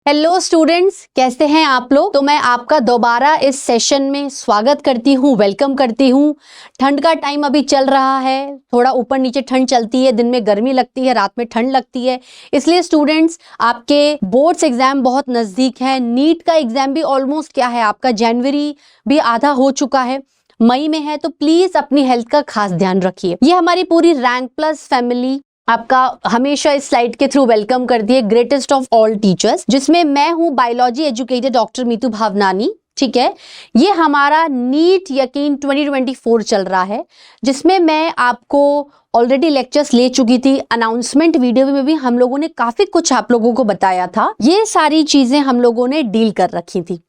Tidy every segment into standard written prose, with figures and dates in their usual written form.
Hello students, कैसे हैं आप लोग। तो मैं आपका दोबारा इस सेशन में स्वागत करती हूँ, वेलकम करती हूँ। ठंड का टाइम अभी चल रहा है, थोड़ा ऊपर नीचे ठंड चलती है, दिन में गर्मी लगती है, रात में ठंड लगती है। इसलिए स्टूडेंट्स, आपके बोर्ड्स एग्जाम बहुत नज़दीक है। नीट का एग्जाम भी ऑलमोस्ट क्या है, आपका जनवरी भी आधा हो चुका है, मई में है। तो प्लीज़ अपनी हेल्थ का खास ध्यान रखिए। ये हमारी पूरी रैंक प्लस फैमिली आपका हमेशा इस स्लाइड के थ्रू वेलकम करती है, ग्रेटेस्ट ऑफ ऑल टीचर्स, जिसमें मैं हूं biology educator doctor Meetu Bhavnani. ठीक है, ये हमारा नीट यकीन 2024 चल रहा है, जिसमें मैं आपको ऑलरेडी लेक्चर्स ले चुकी थी। अनाउंसमेंट वीडियो में भी हम लोगों ने काफी कुछ आप लोगों को बताया था। ये सारी चीजें हम लोगों ने डील कर रखी थी।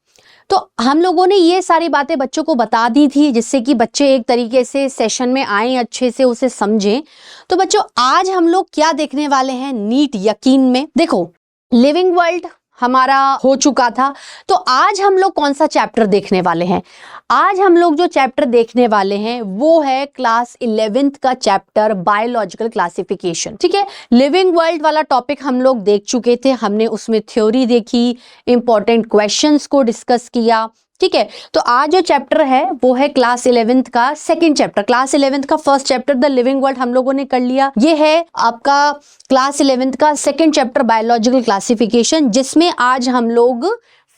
तो हम लोगों ने ये सारी बातें बच्चों को बता दी थी, जिससे कि बच्चे एक तरीके से सेशन में आए, अच्छे से उसे समझें। तो बच्चों, आज हम लोग क्या देखने वाले हैं नीट यकीन में। देखो, लिविंग वर्ल्ड हमारा हो चुका था, तो आज हम लोग कौन सा चैप्टर देखने वाले हैं। आज हम लोग जो चैप्टर देखने वाले हैं वो है क्लास 11th का चैप्टर बायोलॉजिकल क्लासिफिकेशन। ठीक है, लिविंग वर्ल्ड वाला टॉपिक हम लोग देख चुके थे, हमने उसमें थ्योरी देखी, इंपॉर्टेंट क्वेश्चंस को डिस्कस किया। ठीक है, तो आज जो चैप्टर है वो है क्लास 11th का सेकंड चैप्टर। क्लास 11th का first chapter the living world हम लोगों ने कर लिया। ये है आपका क्लास 11th का सेकंड चैप्टर बायोलॉजिकल क्लासिफिकेशन, जिसमें आज हम लोग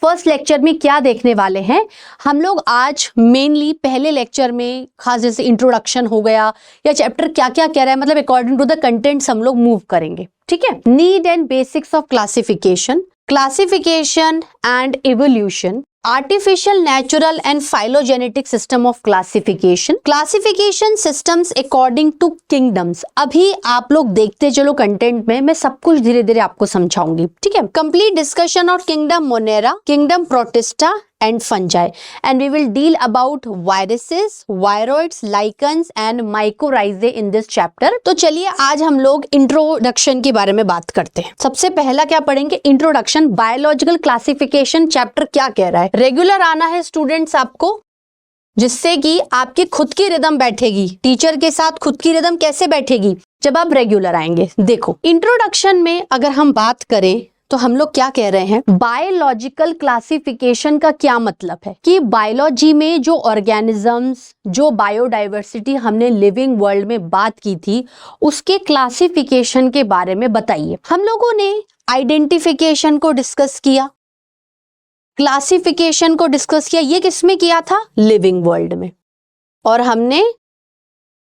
फर्स्ट लेक्चर में क्या देखने वाले हैं। हम लोग आज मेनली पहले लेक्चर में खास जैसे इंट्रोडक्शन हो गया या चैप्टर क्या क्या कह रहा है, मतलब अकॉर्डिंग टू द कंटेंट्स हम लोग मूव करेंगे। ठीक है, need and basics of classification, classification and evolution, artificial, natural and phylogenetic system of classification, classification systems according to kingdoms. अभी आप लोग देखते चलो कंटेंट में, मैं सब कुछ धीरे धीरे आपको समझाऊंगी। ठीक है, complete discussion of kingdom Monera, kingdom protista and fungi, and we will deal about viruses, viroids, lichens and mycorrhizae in this chapter। तो चलिए आज हम लोग इंट्रोडक्शन के बारे में बात करते हैं। सबसे पहला क्या पढ़ेंगे, इंट्रोडक्शन। बायोलॉजिकल क्लासिफिकेशन चैप्टर क्या कह रहा है। रेगुलर आना है स्टूडेंट्स आपको, जिससे कि आपकी खुद की रिदम बैठेगी। टीचर के साथ खुद की रिदम कैसे बैठेगी, जब आप रेगुलर आएंगे। देखो, इंट्रोडक्शन में अगर हम बात करें तो हम लोग क्या कह रहे हैं, बायोलॉजिकल क्लासिफिकेशन का क्या मतलब है कि बायोलॉजी में जो ऑर्गेनिजम्स, जो बायोडाइवर्सिटी हमने लिविंग वर्ल्ड में बात की थी, उसके क्लासिफिकेशन के बारे में बताइए। हम लोगों ने आइडेंटिफिकेशन को डिस्कस किया, क्लासिफिकेशन को डिस्कस किया। ये किसमें किया था, लिविंग वर्ल्ड में। और हमने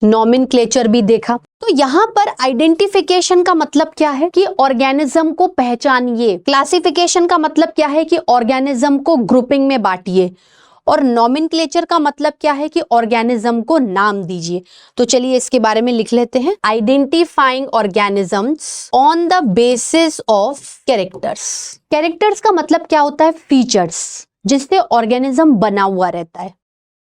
नॉमेनक्लेचर भी देखा। तो यहाँ पर आइडेंटिफिकेशन का मतलब क्या है कि ऑर्गेनिज्म को पहचानिए। क्लासिफिकेशन का मतलब क्या है कि ऑर्गेनिज्म को ग्रुपिंग में बांटिए। और नॉमेनक्लेचर का मतलब क्या है कि ऑर्गेनिज्म को नाम दीजिए। तो चलिए इसके बारे में लिख लेते हैं। Identifying organisms on the basis of characters. Characters का मतलब क्या होता है, फीचर्स जिससे ऑर्गेनिज्म बना हुआ रहता है,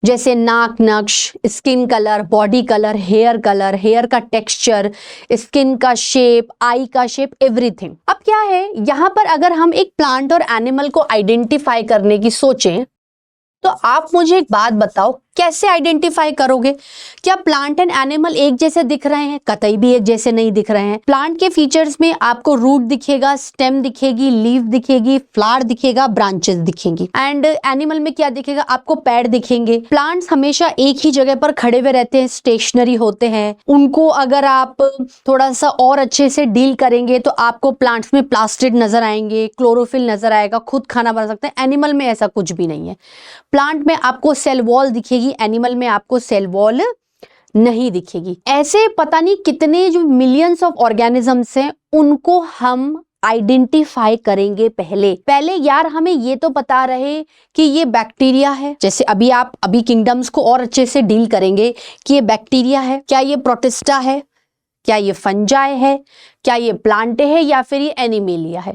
जैसे नाक नक्श, skin colour, body colour, hair का टेक्सचर, स्किन का शेप, आई का शेप, एवरीथिंग। अब क्या है, यहाँ पर अगर हम एक प्लांट और एनिमल को आइडेंटिफाई करने की सोचें, तो आप मुझे एक बात बताओ, कैसे आइडेंटिफाई करोगे। क्या प्लांट एंड एनिमल एक जैसे दिख रहे हैं, कतई भी एक जैसे नहीं दिख रहे हैं। प्लांट के फीचर्स में आपको रूट दिखेगा, स्टेम दिखेगी, लीफ दिखेगी, फ्लावर दिखेगा, ब्रांचेस दिखेंगी। एंड एनिमल में क्या दिखेगा, आपको पैर दिखेंगे। प्लांट्स हमेशा एक ही जगह पर खड़े हुए रहते हैं, स्टेशनरी होते हैं। उनको अगर आप थोड़ा सा और अच्छे से डील करेंगे तो आपको प्लांट्स में प्लास्टिड नजर आएंगे, क्लोरोफिल नजर आएगा, खुद खाना बना सकते हैं। एनिमल में ऐसा कुछ भी नहीं है। प्लांट में आपको सेल वॉल दिखेगी, एनिमल में आपको सेल वॉल नहीं दिखेगी। ऐसे पता नहीं कितने जो मिलियंस ऑफ ऑर्गेनिजम्स हैं, उनको हम आइडेंटिफाई करेंगे। पहले यार हमें ये तो पता रहे कि ये बैक्टीरिया है। जैसे अभी किंगडम्स को और अच्छे से डील करेंगे कि ये बैक्टीरिया है, क्या ये प्रोटिस्टा है, क्या ये फंजाई है, क्या ये प्लांट है, या फिर ये एनिमेलिया है।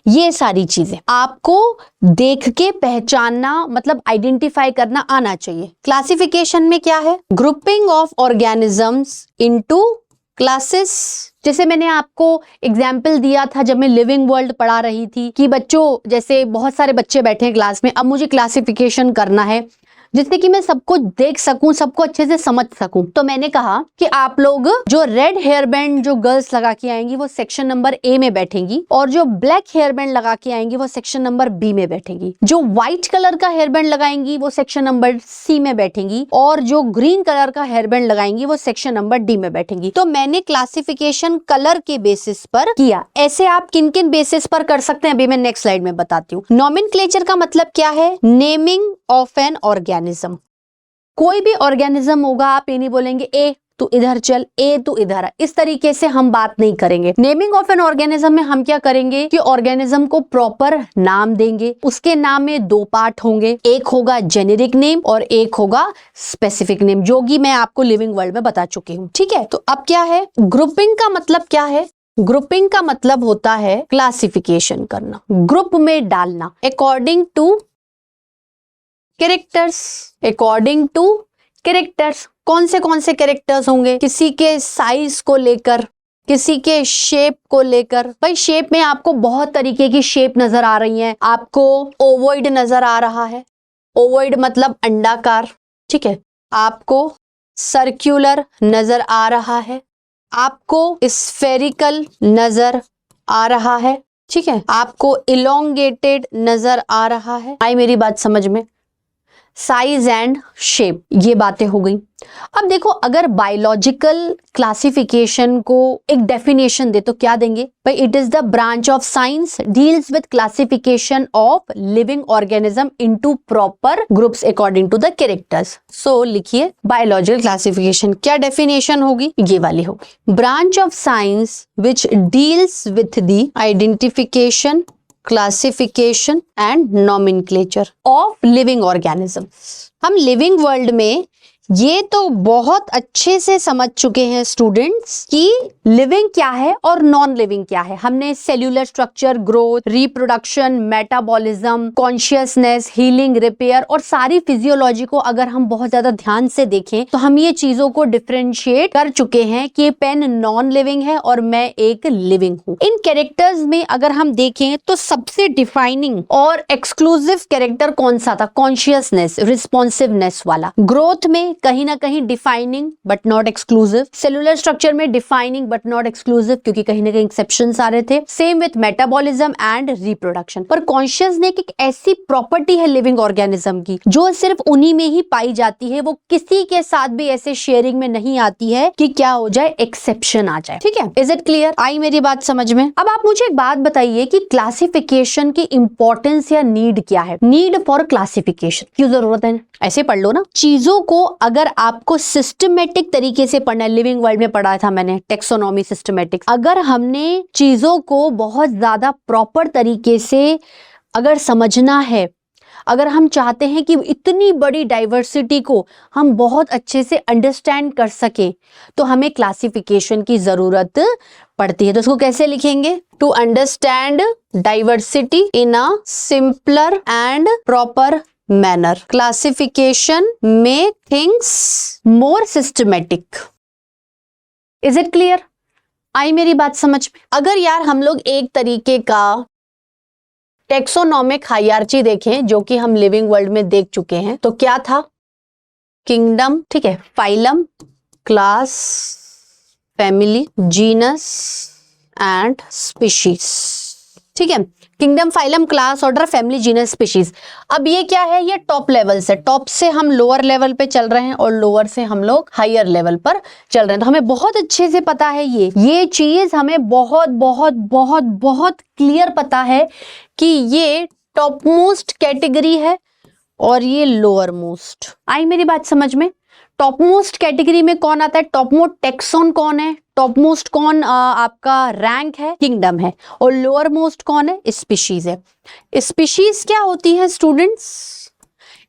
ये सारी चीजें आपको देख के पहचानना, मतलब आइडेंटिफाई करना आना चाहिए। क्लासिफिकेशन में क्या है, grouping of organisms into classes. जैसे मैंने आपको एग्जाम्पल दिया था जब मैं लिविंग वर्ल्ड पढ़ा रही थी कि बच्चों, जैसे बहुत सारे बच्चे बैठे हैं क्लास में, अब मुझे क्लासिफिकेशन करना है। जिससे कि मैं सबको देख सकूं, सबको अच्छे से समझ सकूं। तो मैंने कहा कि आप लोग जो रेड हेयर बैंड जो गर्ल्स लगा के आएंगी वो सेक्शन नंबर ए में बैठेंगी, और जो ब्लैक हेयर बैंड लगा के आएंगी वो सेक्शन नंबर बी में बैठेंगी। जो व्हाइट कलर का हेयर बैंड लगाएंगी वो सेक्शन नंबर सी में बैठेंगी, और जो ग्रीन कलर का हेयर बैंड लगाएंगी वो सेक्शन नंबर डी में बैठेंगी। तो मैंने क्लासिफिकेशन कलर के बेसिस पर किया। ऐसे आप किन किन बेसिस पर कर सकते हैं अभी मैं नेक्स्ट स्लाइड में बताती हूँ। नॉमेनक्लेचर का मतलब क्या है? Naming of an organism. कोई भी ऑर्गेनिज्म होगा, आप ये नहीं बोलेंगे ए तू इधर चल, ए तू इधर आ, इस तरीके से हम बात नहीं करेंगे। नेमिंग ऑफ एन ऑर्गेनिज्म में हम क्या करेंगे कि ऑर्गेनिज्म को प्रॉपर नाम देंगे। उसके नाम में दो पार्ट होंगे, एक होगा जेनेरिक नेम और एक होगा स्पेसिफिक नेम, जो कि मैं आपको लिविंग वर्ल्ड में बता चुकी हूँ। ठीक है, तो अब क्या है ग्रुपिंग का मतलब क्या है? ग्रुपिंग का मतलब होता है क्लासिफिकेशन करना, ग्रुप में डालना according to characters. According to characters कौन से कैरेक्टर्स होंगे? किसी के साइज को लेकर, किसी के शेप को लेकर। भाई शेप में आपको बहुत तरीके की शेप नजर आ रही हैं। आपको ओवॉइड नजर आ रहा है, ओवॉइड मतलब अंडाकार। ठीक है, आपको सर्कुलर नजर आ रहा है, आपको स्फेरिकल नजर आ रहा है। ठीक है, आपको इलोंगेटेड नजर आ रहा है। आई मेरी बात समझ में? साइज एंड शेप, ये बातें हो गई। अब देखो, अगर बायोलॉजिकल क्लासिफिकेशन को एक डेफिनेशन दे तो क्या देंगे? भाई it is the branch of science deals with classification of living organism into proper groups according to the characters. So लिखिए बायोलॉजिकल क्लासिफिकेशन, क्या डेफिनेशन होगी? ये वाली होगी, branch of science which deals with the identification, classification and nomenclature of living organisms. हम living world में ये तो बहुत अच्छे से समझ चुके हैं स्टूडेंट्स कि लिविंग क्या है और नॉन लिविंग क्या है। हमने cellular structure, growth, reproduction, metabolism, consciousness, healing, repair और सारी फिजियोलॉजी को अगर हम बहुत ज्यादा ध्यान से देखें तो हम ये चीजों को डिफरेंशिएट कर चुके हैं कि पेन नॉन लिविंग है और मैं एक लिविंग हूँ। इन कैरेक्टर्स में अगर हम देखें तो सबसे डिफाइनिंग और एक्सक्लूसिव कैरेक्टर कौन सा था? कॉन्शियसनेस, रिस्पॉन्सिवनेस वाला। ग्रोथ में कहीं ना कहीं defining but not exclusive, cellular structure में डिफाइनिंग बट नॉट एक्सक्लूसिव क्योंकि कहीं ना कहीं एक्सेप्शंस आ रहे थे। Same with metabolism and reproduction. पर कॉन्शियसनेस एक ऐसी प्रॉपर्टी है लिविंग ऑर्गेनिज्म की जो सिर्फ उन्हीं में ही पाई जाती है, वो किसी के साथ भी ऐसे शेयरिंग में नहीं आती है कि क्या हो जाए, एक्सेप्शन आ जाए। ठीक है, इज इट क्लियर? आई मेरी बात समझ में? अब आप मुझे एक बात बताइए कि क्लासिफिकेशन की इंपॉर्टेंस या नीड क्या है? नीड फॉर क्लासिफिकेशन क्यों जरूरत है? ऐसे पढ़ लो ना। चीजों को अगर आपको सिस्टमेटिक तरीके से पढ़ना है, लिविंग वर्ल्ड में पढ़ा था मैंने टेक्सोनॉमी सिस्टमेटिक्स, अगर हमने चीजों को बहुत ज्यादा प्रॉपर तरीके से अगर समझना है, अगर हम चाहते हैं कि इतनी बड़ी डाइवर्सिटी को हम बहुत अच्छे से अंडरस्टैंड कर सके तो हमें क्लासिफिकेशन की जरूरत पड़ती है। तो उसको कैसे लिखेंगे? To understand diversity in a simpler and proper manner, classification make things more systematic. Is it clear? आई मेरी बात समझ में? अगर यार हम लोग एक तरीके का टेक्सोनॉमिक हायरार्ची देखें जो कि हम लिविंग वर्ल्ड में देख चुके हैं, तो क्या था? किंगडम, ठीक है, phylum, class, family, genus and species. ठीक है, kingdom, phylum, class, order, family, genus, species. अब ये क्या है? ये टॉप लेवल से, टॉप से हम लोअर लेवल पे चल रहे हैं और लोअर से हम लोग हायर लेवल पर चल रहे हैं। तो हमें बहुत अच्छे से पता है ये चीज हमें बहुत बहुत बहुत बहुत क्लियर पता है कि ये टॉप मोस्ट कैटेगरी है और ये लोअर मोस्ट। आई मेरी बात समझ में? टॉप मोस्ट कैटेगरी में कौन आता है? टॉप मोस्ट टेक्सोन कौन है? टॉप मोस्ट कौन आपका रैंक है? किंगडम है। और लोअर मोस्ट कौन है? स्पीशीज है। स्पीशीज क्या होती है स्टूडेंट्स?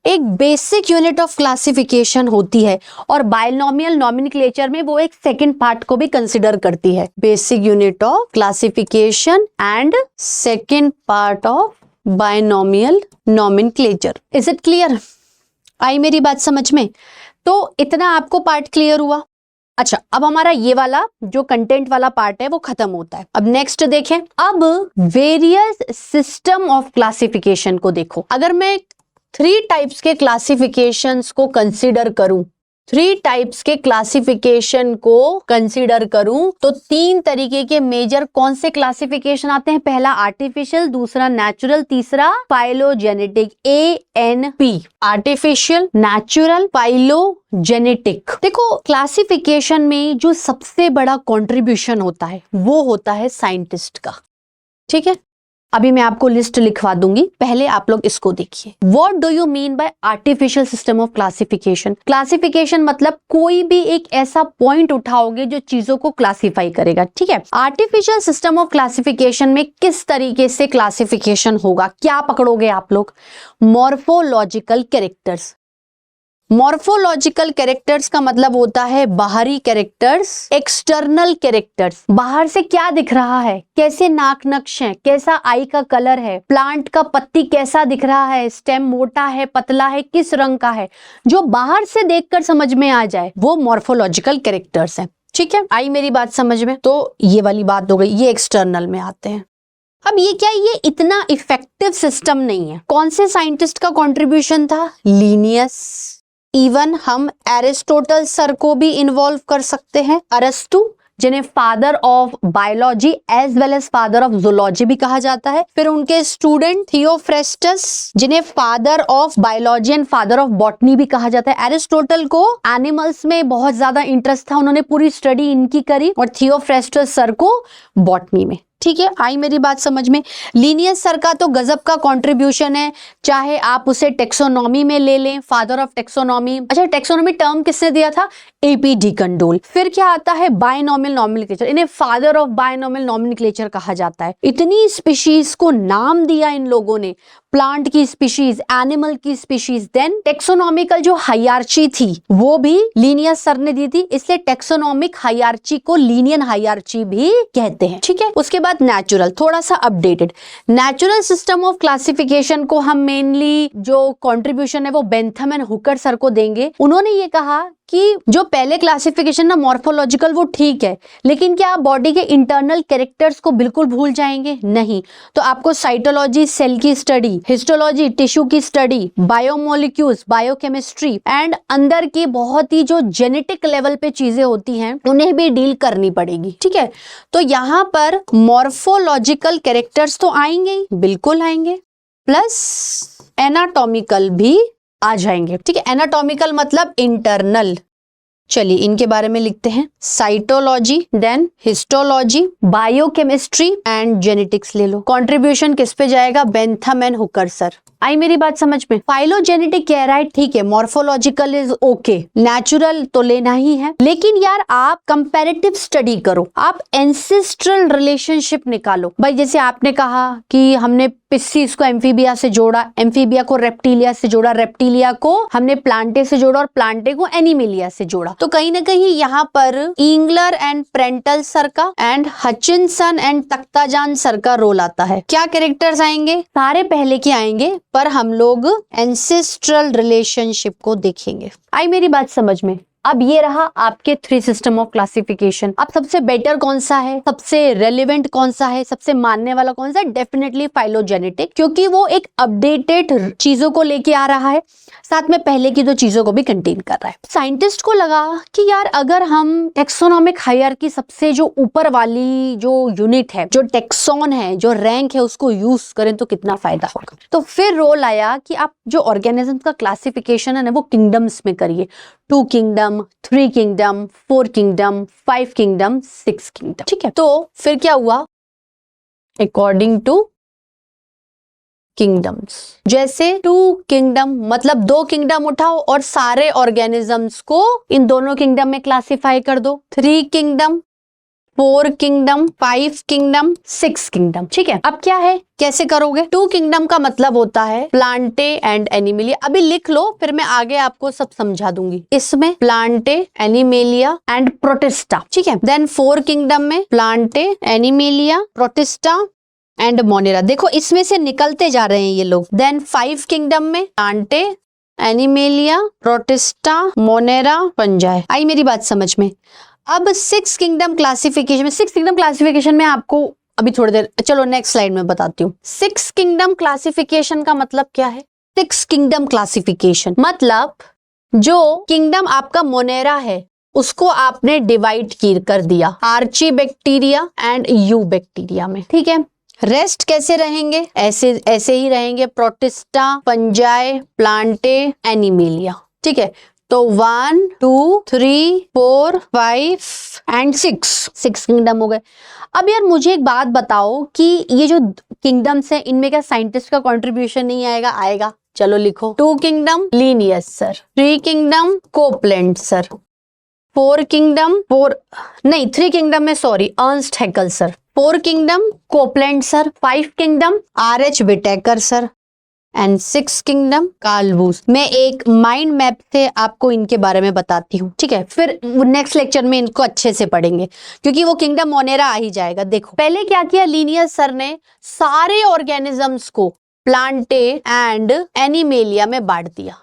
एक बेसिक यूनिट ऑफ क्लासिफिकेशन होती है और बायनोमियल नॉमेनक्लेचर में वो एक सेकंड पार्ट को भी कंसिडर करती है। Basic unit of classification and second part of binomial nomenclature. Is it clear? आई मेरी बात समझ में? तो इतना आपको पार्ट क्लियर हुआ। अच्छा, अब हमारा ये वाला जो कंटेंट वाला पार्ट है वो खत्म होता है। अब नेक्स्ट देखें, अब वेरियस सिस्टम ऑफ क्लासिफिकेशन को देखो। अगर मैं 3 टाइप्स के क्लासिफिकेशंस को कंसीडर करूं, 3 टाइप्स के क्लासिफिकेशन को कंसीडर करूं तो 3 तरीके के मेजर कौन से क्लासिफिकेशन आते हैं? पहला आर्टिफिशियल, दूसरा नेचुरल, तीसरा phylogenetic. ANP, artificial, natural, phylogenetic. देखो क्लासिफिकेशन में जो सबसे बड़ा कंट्रीब्यूशन होता है वो होता है साइंटिस्ट का, ठीक है। अभी मैं आपको लिस्ट लिखवा दूंगी, पहले आप लोग इसको देखिए। What do you mean by artificial system of classification? Classification मतलब कोई भी एक ऐसा पॉइंट उठाओगे जो चीजों को क्लासिफाई करेगा, ठीक है। आर्टिफिशियल सिस्टम ऑफ क्लासिफिकेशन में किस तरीके से क्लासिफिकेशन होगा, क्या पकड़ोगे आप लोग? Morphological characters. मॉर्फोलॉजिकल कैरेक्टर्स का मतलब होता है बाहरी कैरेक्टर्स, एक्सटर्नल कैरेक्टर्स। बाहर से क्या दिख रहा है, कैसे नाक नक्श है, कैसा आई का कलर है, प्लांट का पत्ती कैसा दिख रहा है, स्टेम मोटा है, पतला है, किस रंग का है, जो बाहर से देखकर समझ में आ जाए वो मॉर्फोलॉजिकल कैरेक्टर्स है, ठीक है। आई मेरी बात समझ में? तो ये वाली बात हो गई, ये एक्सटर्नल में आते हैं। अब ये क्या, ये इतना इफेक्टिव सिस्टम नहीं है। कौन से साइंटिस्ट का कंट्रीब्यूशन था? लीनियस। इवन हम एरिस्टोटल सर को भी इन्वॉल्व कर सकते हैं, अरस्तु, जिन्हें father of biology as well as father of zoology भी कहा जाता है। फिर उनके स्टूडेंट थियोफ्रेस्टस, जिन्हें father of biology and father of botany भी कहा जाता है। एरिस्टोटल को एनिमल्स में बहुत ज्यादा इंटरेस्ट था, उन्होंने पूरी स्टडी इनकी करी, और थियोफ्रेस्टस सर को बॉटनी में, ठीक है। आई मेरी बात समझ में? लीनियस सर का तो गजब का कंट्रीब्यूशन है, चाहे आप उसे टेक्सोनॉमी में ले लें, फादर ऑफ टेक्सोनॉमी। अच्छा, टेक्सोनॉमी टर्म किसने दिया था? AP D condole. फिर क्या आता है? बायनॉमियल नॉमेनक्लेचर, इन्हें फादर ऑफ बायनॉमियल नॉमेनक्लेचर कहा जाता है। इतनी स्पीशीज को नाम दिया इन लोगों ने, प्लांट की स्पीशीज, एनिमल की स्पीशीज। देन टेक्सोनॉमिकल जो हायरार्ची थी वो भी लीनियस सर ने दी थी, इसलिए टेक्सोनॉमिक हायरार्ची को लीनियन हायरार्ची भी कहते हैं, ठीक है। उसके बाद नेचुरल, थोड़ा सा updated. Natural system of classification को हम मेनली जो कंट्रीब्यूशन है वो बेंथम एंड हुकर सर को देंगे। उन्होंने ये कहा कि जो पहले क्लासिफिकेशन ना मॉर्फोलॉजिकल वो ठीक है, लेकिन क्या आप बॉडी के इंटरनल कैरेक्टर्स को बिल्कुल भूल जाएंगे? नहीं। तो आपको साइटोलॉजी, सेल की स्टडी, हिस्टोलॉजी, टिश्यू की स्टडी, बायोमोलिक्यूल्स, बायोकेमिस्ट्री एंड अंदर की बहुत ही जो जेनेटिक लेवल पे चीजें होती हैं उन्हें भी डील करनी पड़ेगी, ठीक है। तो यहाँ पर मॉर्फोलॉजिकल कैरेक्टर्स तो आएंगे ही, बिल्कुल आएंगे, प्लस एनाटॉमिकल भी आ जाएंगे, ठीक है। एनाटॉमिकल मतलब इंटरनल। चलिए इनके बारे में लिखते हैं। Cytology, then histology, biochemistry and genetics ले लो। कंट्रीब्यूशन किस पे जाएगा? Bentham and Hooker sir. आई मेरी बात समझ में? फाइलोजेनेटिक कह रहा है, ठीक है, मॉर्फोलॉजिकल इज ओके, नेचुरल तो लेना ही है, लेकिन यार आप कंपैरेटिव स्टडी करो, आप एंसेस्ट्रल रिलेशनशिप निकालो। भाई जैसे आपने कहा कि हमने पिस्सीज को एम्फीबिया से जोड़ा, एम्फीबिया को रेप्टिलिया से जोड़ा, रेप्टिलिया को हमने प्लांटे से जोड़ा और प्लांटे को एनिमिलिया से जोड़ा। तो कहीं ना कहीं यहाँ पर इंगलर एंड प्रेंटल सर का एंड हचिनसन एंड तख्ताजान सर का रोल आता है। क्या कैरेक्टर्स आएंगे? सारे पहले के आएंगे, पर हम लोग एंसेस्ट्रल रिलेशनशिप को देखेंगे। आई मेरी बात समझ में? अब ये रहा आपके 3 सिस्टम ऑफ क्लासिफिकेशन। अब सबसे बेटर कौन सा है, सबसे रेलिवेंट कौन सा है, सबसे मानने वाला कौन सा है? डेफिनेटली फाइलोजेनेटिक, क्योंकि वो एक अपडेटेड चीजों को लेके आ रहा है, साथ में पहले की 2 चीजों को भी कंटेन कर रहा है। साइंटिस्ट को लगा कि यार अगर हम टेक्सोनॉमिक हायरार्की सबसे जो ऊपर वाली जो यूनिट है, जो टेक्सोन है, जो रैंक है, उसको यूज करें तो कितना फायदा होगा। तो फिर रोल आया कि आप जो ऑर्गेनिज्म का क्लासिफिकेशन है ना वो किंगडम्स में करिए। 2 kingdom, 3 kingdom, 4 kingdom, 5 kingdom, 6 kingdom, ठीक है। तो फिर क्या हुआ? अकॉर्डिंग टू किंगडम्स, जैसे 2 किंगडम मतलब 2 किंगडम उठाओ और सारे ऑर्गेनिजम्स को इन दोनों किंगडम में क्लासिफाई कर दो। 3 किंगडम, 4 किंगडम, 5 किंगडम, 6 किंगडम, ठीक है। अब क्या है, कैसे करोगे? 2 किंगडम का मतलब होता है प्लांटे एंड एनिमेलिया। अभी लिख लो, फिर मैं आगे आपको सब समझा दूंगी। इसमें प्लांटे, एनिमेलिया एंड प्रोटिस्टा, ठीक है। देन 4 किंगडम में plantae, animalia, protista and monera. देखो इसमें से निकलते जा रहे हैं ये लोग। देन 5 किंगडम में plantae, animalia, protista, monera, fungi. आई मेरी बात समझ में? अब 6 किंगडम क्लासिफिकेशन में, 6 किंगडम क्लासिफिकेशन में आपको अभी थोड़ी देर, चलो नेक्स्ट स्लाइड में बताती हूँ। 6 किंगडम क्लासिफिकेशन का मतलब क्या है? 6 किंगडम क्लासिफिकेशन, मतलब जो किंगडम आपका मोनेरा है उसको आपने डिवाइड कर दिया archaebacteria and eubacteria में, ठीक है। रेस्ट कैसे रहेंगे, ऐसे ही रहेंगे, प्रोटिस्टा, फंजाई, प्लांटे, एनिमेलिया, ठीक है। तो 1 2 3 4 5 एंड 6 किंगडम हो गए। अब यार मुझे एक बात बताओ कि ये जो किंगडम्स है इनमें क्या साइंटिस्ट का कंट्रीब्यूशन नहीं आएगा? आएगा, चलो लिखो। 2 kingdom Linnaeus sir, 3 kingdom Copeland sir, 3 kingdom में sorry Ernst Haeckel sir, 4 kingdom Copeland sir, 5 kingdom RH Whittaker sir and 6 kingdom Carl Woese. मैं एक माइंड मैप से आपको इनके बारे में बताती हूँ, ठीक है। फिर नेक्स्ट लेक्चर में इनको अच्छे से पढ़ेंगे क्योंकि वो किंगडम मोनेरा आ ही जाएगा। देखो पहले क्या किया लिनियस सर ने, सारे ऑर्गेनिजम्स को प्लांटे एंड एनिमेलिया में बांट दिया।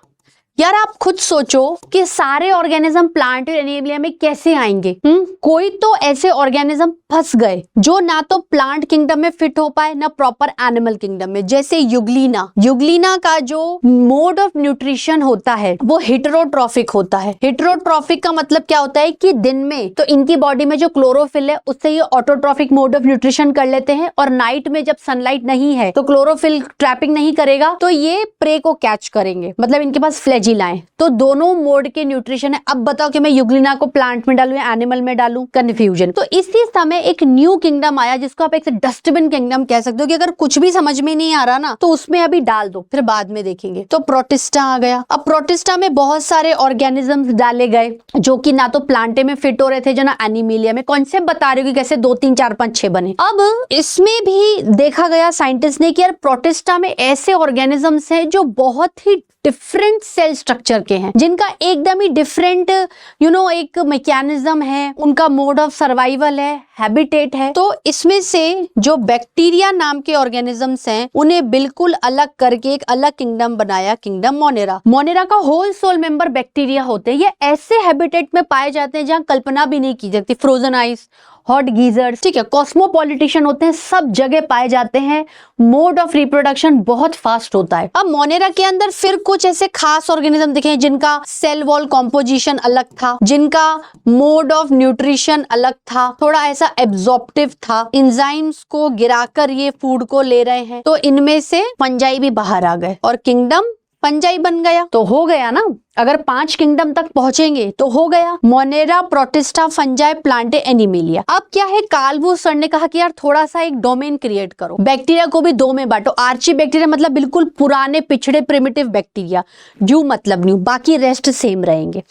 यार आप खुद सोचो कि सारे ऑर्गेनिज्म प्लांट और एनिमेलिया में कैसे आएंगे? कोई तो ऐसे ऑर्गेनिज्म फंस गए जो ना तो प्लांट किंगडम में फिट हो पाए ना प्रॉपर एनिमल किंगडम में, जैसे युगलिना का जो मोड ऑफ न्यूट्रिशन होता है वो हेटेरोट्रॉफिक होता है। हेटेरोट्रॉफिक का मतलब क्या होता है कि दिन में तो इनकी बॉडी में जो क्लोरोफिल है उससे ये ऑटोट्रॉफिक मोड ऑफ न्यूट्रिशन कर लेते हैं, और नाइट में जब सनलाइट नहीं है तो क्लोरोफिल ट्रैपिंग नहीं करेगा तो ये प्रे को कैच करेंगे, मतलब इनके पास फ्लैजिलाएं। तो दोनों मोड के न्यूट्रिशन है। अब बताओ कि मैं युगलिना को प्लांट में डालूं या एनिमल में डालूं, कंफ्यूजन। तो इसी समय एक न्यू किंगडम आया जिसको आप एक डस्टबिन किंगडम कह सकते हो कि अगर कुछ भी समझ में नहीं आ रहा ना तो उसमें अभी डाल दो, फिर बाद में देखेंगे। तो प्रोटिस्टा आ गया। अब प्रोटिस्टा में बहुत सारे ऑर्गेनिजम्स डाले गए जो कि ना तो प्लांटे में फिट हो रहे थे जो ना एनिमेलिया में। कॉन्सेप्ट बता रही हूँ कि कैसे 2 3 4 5 6 बने। अब इसमें भी देखा गया साइंटिस्ट ने कि यार प्रोटिस्टा में ऐसे ऑर्गेनिजम्स हैं जो बहुत ही डिफरेंट सेल स्ट्रक्चर के हैं, जिनका एकदम ही डिफरेंट एक मैकेनिज्म है, उनका मोड ऑफ सर्वाइवल है, हैबिटेट है। तो इसमें से जो बैक्टीरिया नाम के ऑर्गेनिजम्स हैं उन्हें बिल्कुल अलग करके एक अलग किंगडम बनाया, किंगडम मोनेरा। मोनेरा का होल सोल मेंबर बैक्टीरिया होते हैं। ये ऐसे हैबिटेट में पाए जाते हैं जहां कल्पना भी नहीं की जाती, फ्रोजन आइस, हॉट गीजर्स, ठीक है, कॉस्मोपॉलिटिशियन होते हैं, सब जगह पाए जाते हैं। मोड ऑफ रिप्रोडक्शन बहुत फास्ट होता है। अब मोनेरा के अंदर फिर कुछ ऐसे खास ऑर्गेनिज्म दिखे जिनका सेल वॉल कॉम्पोजिशन अलग था, जिनका मोड ऑफ न्यूट्रिशन अलग था, थोड़ा ऐसा एब्जॉर्प्टिव था, एंजाइम्स को गिराकर ये फूड को ले रहे हैं। तो इनमें से फंजाई भी बाहर आ गए और किंगडम फंजाई बन गया। तो हो गया ना, अगर 5 किंगडम तक पहुंचेंगे तो हो गया Monera, protista, fungi, Plantae, animalia. अब क्या है, कार्ल वुस सर ने कहा कि यार थोड़ा सा एक डोमेन क्रिएट करो, बैक्टीरिया को भी 2 में बांटो। आर्ची बैक्टीरिया मतलब बिल्कुल पुराने पिछड़े प्रिमिटिव बैक्टीरिया, ड्यू मतलब न्यू, बाकी रेस्ट सेम रहेंगे,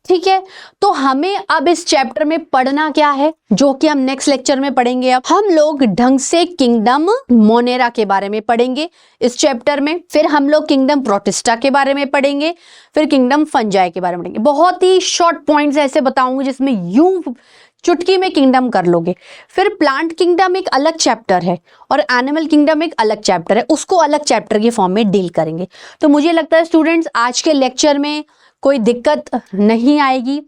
ठीक है। तो हमें अब इस चैप्टर में पढ़ना क्या है, जो कि हम नेक्स्ट लेक्चर में पढ़ेंगे। अब हम लोग ढंग से किंगडम मोनेरा के बारे में पढ़ेंगे इस चैप्टर में, फिर हम लोग किंगडम प्रोटिस्टा के बारे में पढ़ेंगे, फिर किंगडम फंजाई के बारे में पढ़ेंगे। बहुत ही शॉर्ट पॉइंट्स ऐसे बताऊंगी जिसमें यूं चुटकी में किंगडम कर लोगे। फिर प्लांट किंगडम एक अलग चैप्टर है और एनिमल किंगडम एक अलग चैप्टर है, उसको अलग चैप्टर के फॉर्म में डील करेंगे। तो मुझे लगता है स्टूडेंट्स आज के लेक्चर में कोई दिक्कत नहीं आएगी,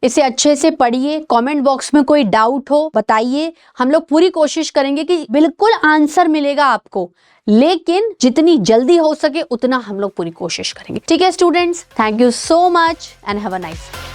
इसे अच्छे से पढ़िए। कमेंट बॉक्स में कोई डाउट हो बताइए, हम लोग पूरी कोशिश करेंगे कि बिल्कुल आंसर मिलेगा आपको, लेकिन जितनी जल्दी हो सके उतना हम लोग पूरी कोशिश करेंगे, ठीक है students. Thank you so much and have a nice day.